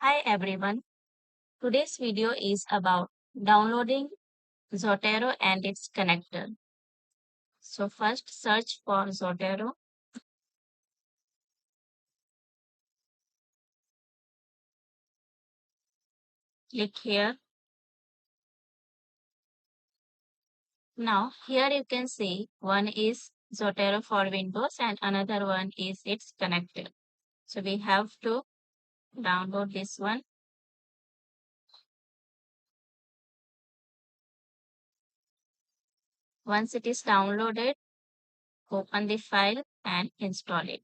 Hi everyone. Today's video is about downloading Zotero and its connector. So first search for Zotero. Click here. Now here you can see one is Zotero for Windows and another one is its connector. So we have to download this one. Once it is downloaded, open the file and install it.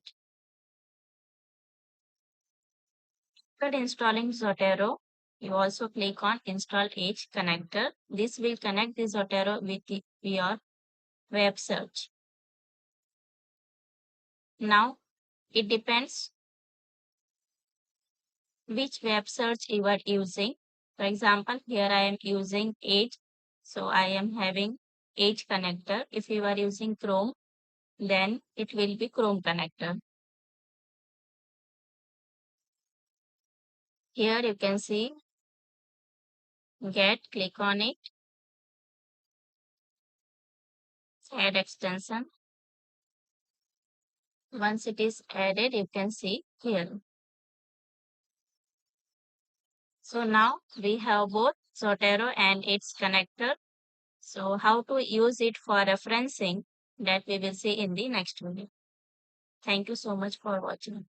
After installing Zotero, you also click on Install Edge Connector. This will connect the Zotero with your web search. Now, it depends which web search you are using. For example, here I am using Edge. So I am having Edge connector. If you are using Chrome, then it will be Chrome connector. Here you can see Get, click on it, add extension. Once it is added, you can see here. So now we have both Zotero and its connector. So how to use it for referencing that we will see in the next video. Thank you so much for watching.